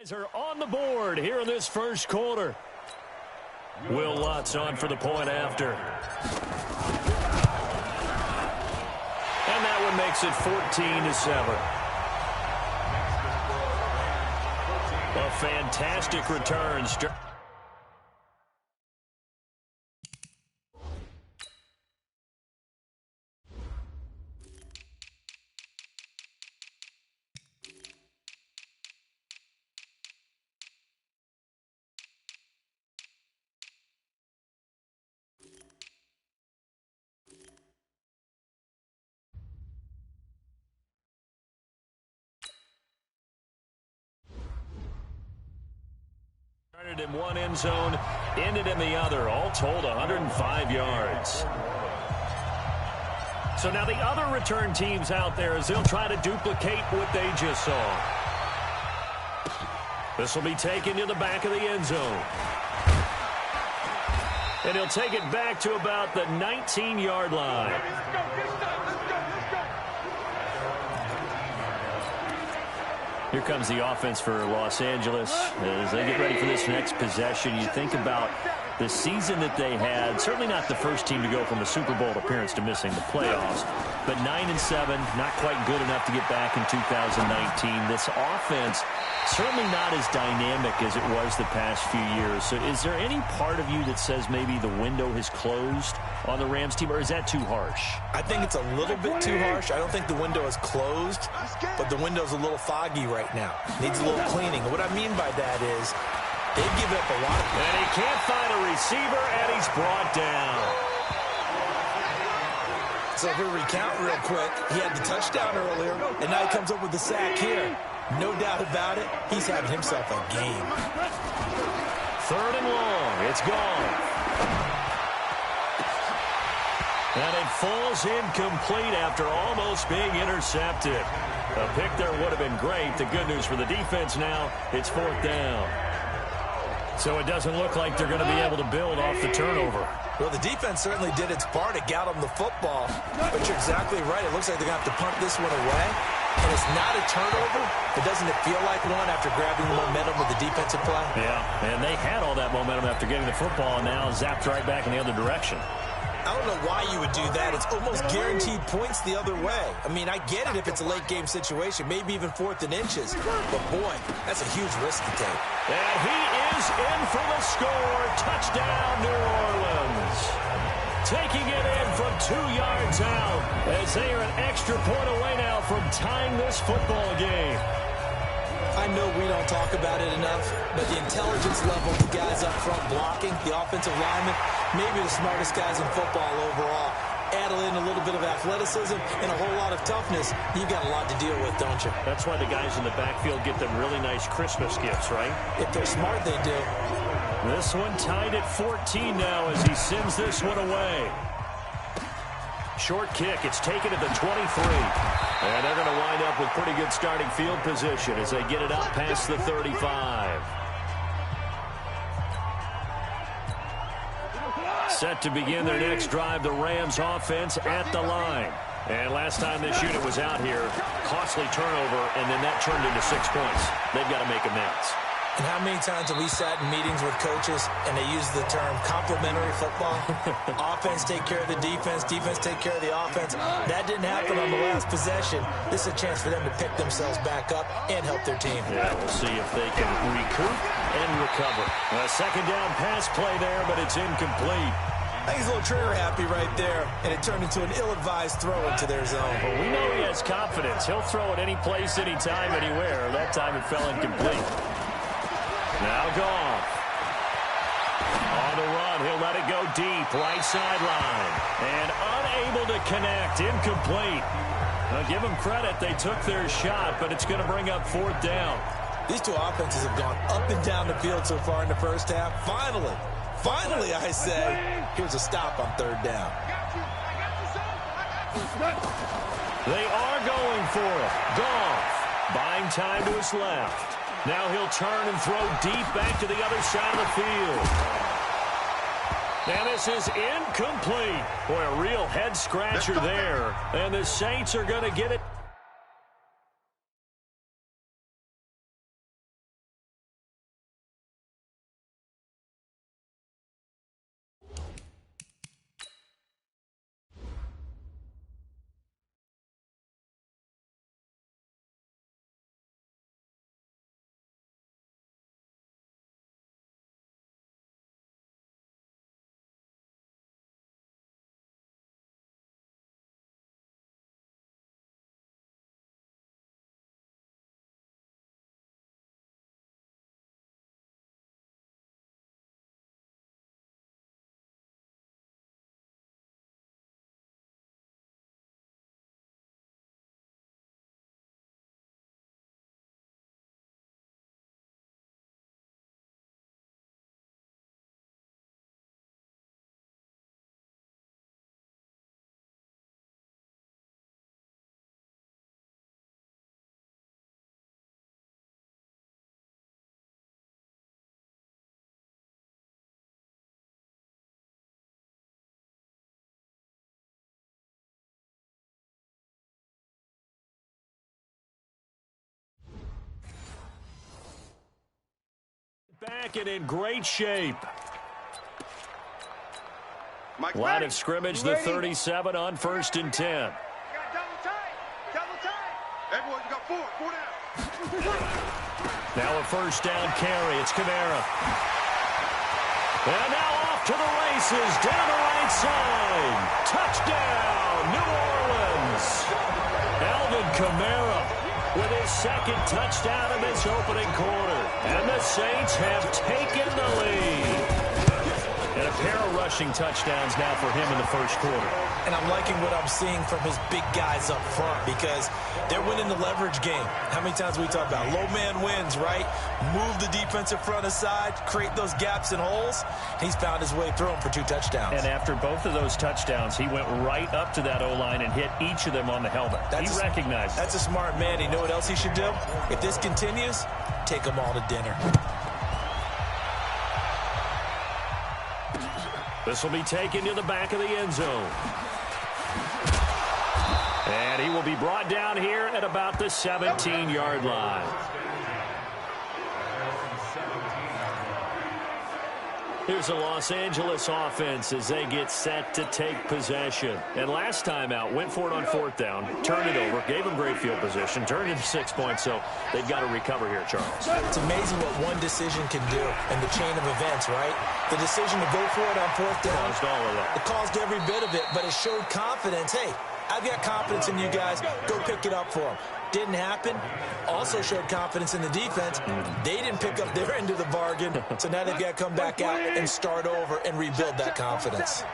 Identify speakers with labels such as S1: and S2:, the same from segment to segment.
S1: Are on the board here in this first quarter. Will Lutz on for the point after. And that one makes it 14-7. A fantastic return. Started in one end zone, ended in the other. All told, 105 yards. So now the other return teams out there as they'll try to duplicate what they just saw. This will be taken to the back of the end zone. And he'll take it back to about the 19-yard line. Here comes the offense for Los Angeles as they get ready for this next possession. You think about the season that they had, certainly not the first team to go from a Super Bowl appearance to missing the playoffs, but 9-7, not quite good enough to get back in 2019. This offense certainly not as dynamic as it was the past few years. So is there any part of you that says maybe the window has closed on the Rams team, or is that too harsh?
S2: I think it's a little bit too harsh. I don't think the window is closed, but the window's a little foggy right now. Needs a little cleaning. And what I mean by that is they've given up a lot of...
S1: And he can't find a receiver, and he's brought down.
S2: So if we recount real quick, he had the touchdown earlier, and now he comes up with the sack here. No doubt about it, he's having himself a game.
S1: 3rd and long. It's gone. And it falls incomplete after almost being intercepted. A pick there would have been great. The good news for the defense now, it's 4th down. So it doesn't look like they're going to be able to build off the turnover.
S2: Well, the defense certainly did its part to get them the football. But you're exactly right. It looks like they're going to have to punt this one away. And it's not a turnover, but doesn't it feel like one after grabbing the momentum with the defensive play?
S1: Yeah, and they had all that momentum after getting the football and now zapped right back in the other direction.
S2: I don't know why you would do that. It's almost guaranteed points the other way. I mean, I get it if it's a late-game situation, maybe even 4th and inches. But, boy, that's a huge risk to take.
S1: And he is in for the score. Touchdown, New Orleans. Taking it in from 2 yards out as they are an extra point away now from tying this football game.
S2: I know we don't talk about it enough, but the intelligence level of the guys up front blocking, the offensive linemen, maybe the smartest guys in football overall. Add in a little bit of athleticism and a whole lot of toughness, you've got a lot to deal with, don't you?
S1: That's why the guys in the backfield get them really nice Christmas gifts, right?
S2: If they're smart, they do.
S1: This one tied at 14 now as he sends this one away. Short kick. It's taken at the 23. And they're going to wind up with pretty good starting field position as they get it out past the 35. Set to begin their next drive, the Rams offense at the line. And last time this unit was out here, costly turnover, and then that turned into 6 points. They've got to make amends.
S2: And how many times have we sat in meetings with coaches and they use the term complementary football? Offense take care of the defense, defense take care of the offense. That didn't happen on the last possession. This is a chance for them to pick themselves back up and help their team.
S1: Yeah, we'll see if they can recoup and recover. A second down pass play there, but it's incomplete.
S2: I think he's a little trigger happy right there, and it turned into an ill-advised throw into their zone.
S1: Well, we know he has confidence. He'll throw it any place, anytime, anywhere. That time it fell incomplete. Now Goff. On the run, he'll let it go deep, right sideline. And unable to connect, incomplete. Now give them credit, they took their shot, but it's going to bring up 4th down.
S2: These two offenses have gone up and down the field so far in the first half. Finally, I say, here's a stop on 3rd down.
S1: They are going for it. Goff buying time to his left. Now he'll turn and throw deep back to the other side of the field. And this is incomplete. Boy, a real head-scratcher there. And the Saints are going to get it. Back and in great shape. Line of scrimmage, the 37 on 1st and 10.
S3: Everyone, you got four down.
S1: Now a first down carry. It's Kamara. And now off to the races, down the right side. Touchdown, New Orleans. Alvin Kamara with his second touchdown in this opening quarter. And the Saints have taken the lead. And a pair of rushing touchdowns now for him in the first quarter.
S2: And I'm liking what I'm seeing from his big guys up front because they're winning the leverage game. How many times we talk about low man wins, right? Move the defensive front aside, create those gaps and holes. He's found his way through them for 2 touchdowns.
S1: And after both of those touchdowns, he went right up to that O-line and hit each of them on the helmet. He recognized it.
S2: That's a smart man. You know what else he should do? If this continues, take them all to dinner.
S1: This will be taken to the back of the end zone. And he will be brought down here at about the 17-yard line. Here's the Los Angeles offense as they get set to take possession. And last time out, went for it on 4th down, turned it over, gave them great field position, turned it to 6 points, so they've got to recover here, Charles.
S2: It's amazing what one decision can do in the chain of events, right? The decision to go for it on 4th down.
S1: Caused all of that.
S2: It caused every bit of it, but it showed confidence. Hey, I've got confidence in you guys. Go pick it up for them. Didn't happen. Also showed confidence in the defense. They didn't pick up their end of the bargain, so now they've got to come back out and start over and rebuild that confidence.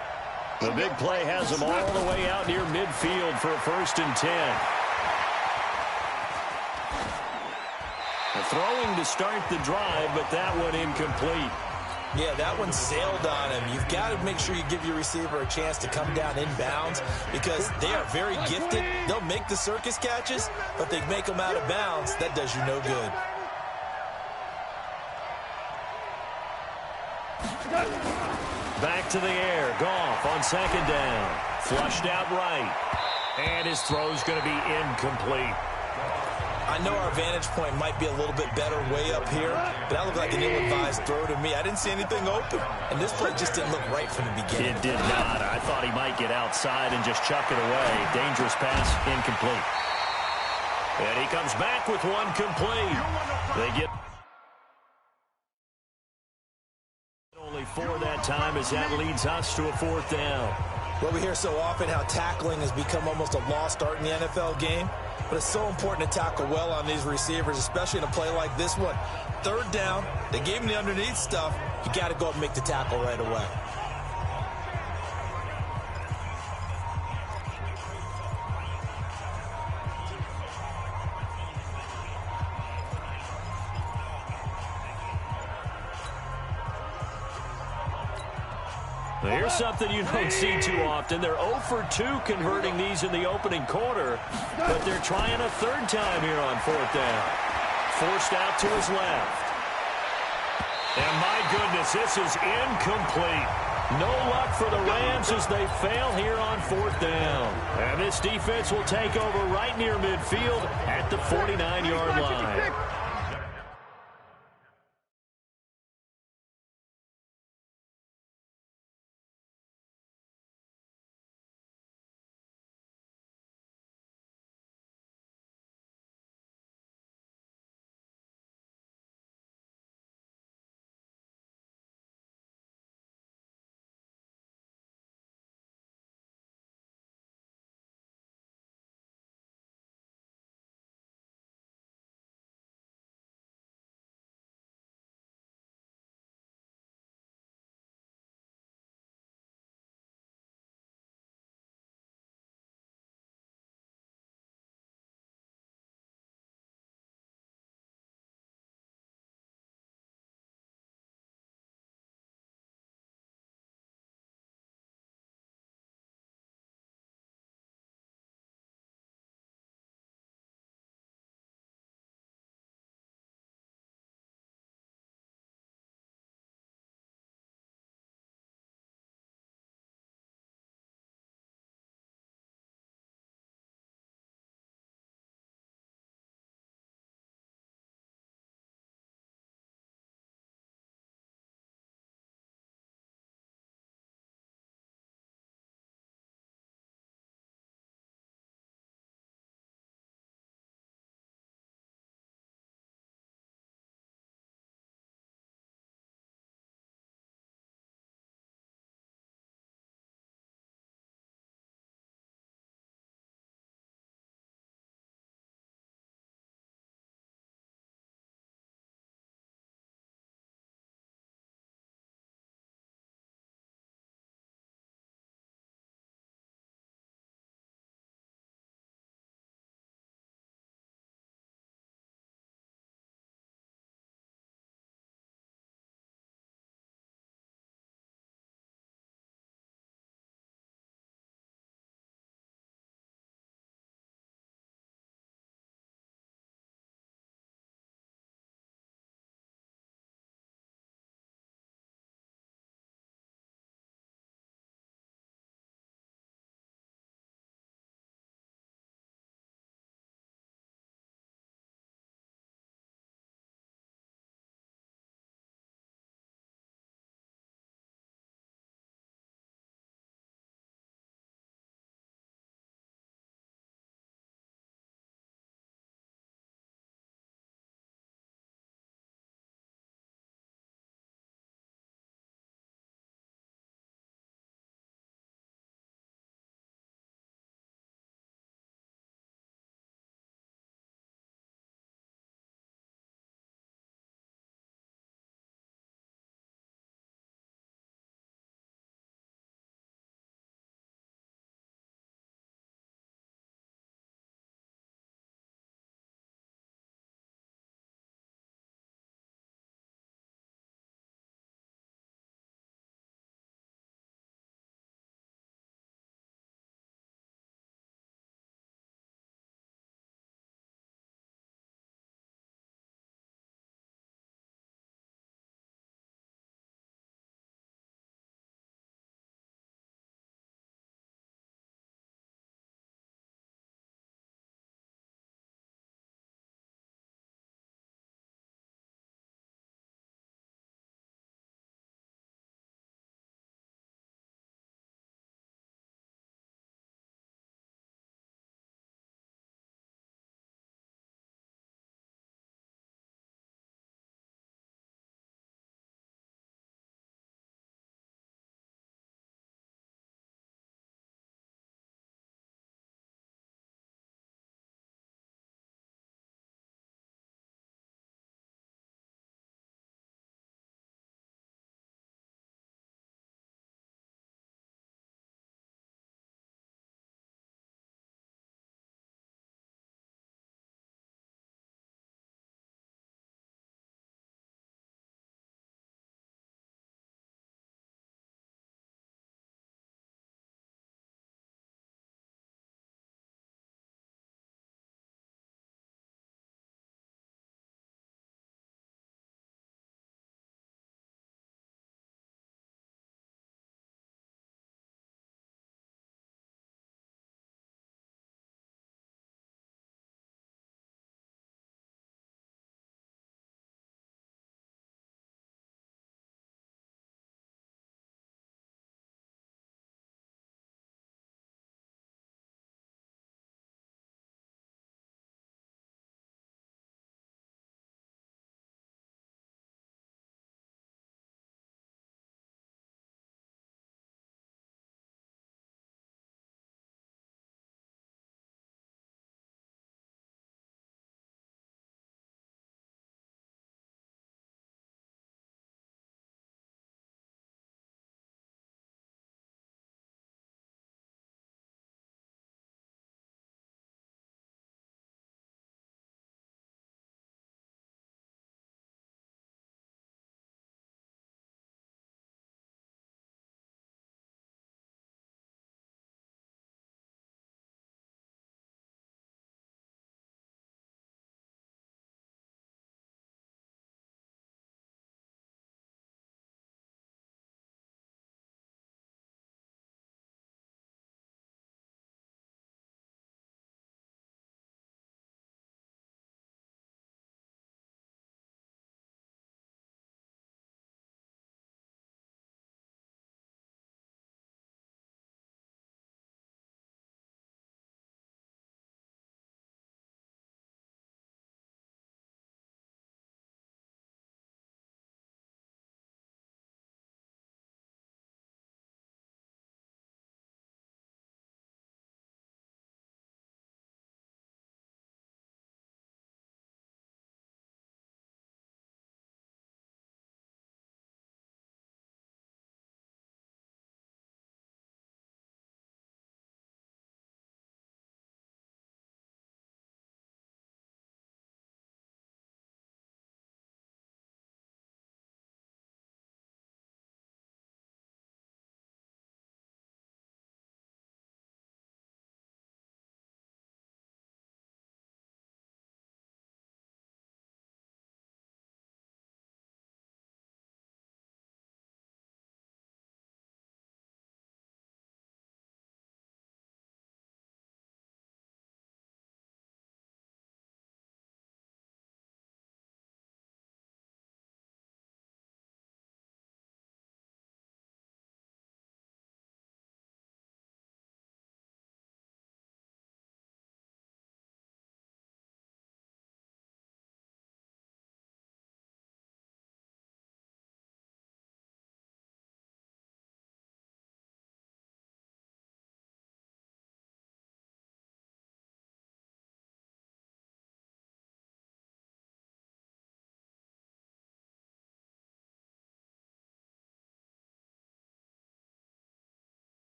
S1: The big play has them all the way out near midfield for a 1st and 10. Throwing to start the drive, but that one incomplete.
S2: Yeah, that one sailed on him. You've got to make sure you give your receiver a chance to come down inbounds because they are very gifted. They'll make the circus catches, but they make them out of bounds. That does you no good.
S1: Back to the air. Goff on 2nd down. Flushed out right. And his throw's going to be incomplete.
S2: I know our vantage point might be a little bit better way up here, but that looked like an ill-advised throw to me. I didn't see anything open, and this play just didn't look right from the beginning.
S1: It did not. I thought he might get outside and just chuck it away. Dangerous pass, incomplete. And he comes back with one complete. They get only 4 that time as that leads us to a 4th down.
S2: Well, we hear so often how tackling has become almost a lost art in the NFL game. But it's so important to tackle well on these receivers, especially in a play like this one. 3rd down, they gave him the underneath stuff. You got to go up and make the tackle right away.
S1: Here's something you don't see too often. They're 0 for 2 converting these in the opening quarter, but they're trying a 3rd time here on 4th down. Forced out to his left. And my goodness, this is incomplete. No luck for the Rams as they fail here on 4th down. And this defense will take over right near midfield at the 49-yard line.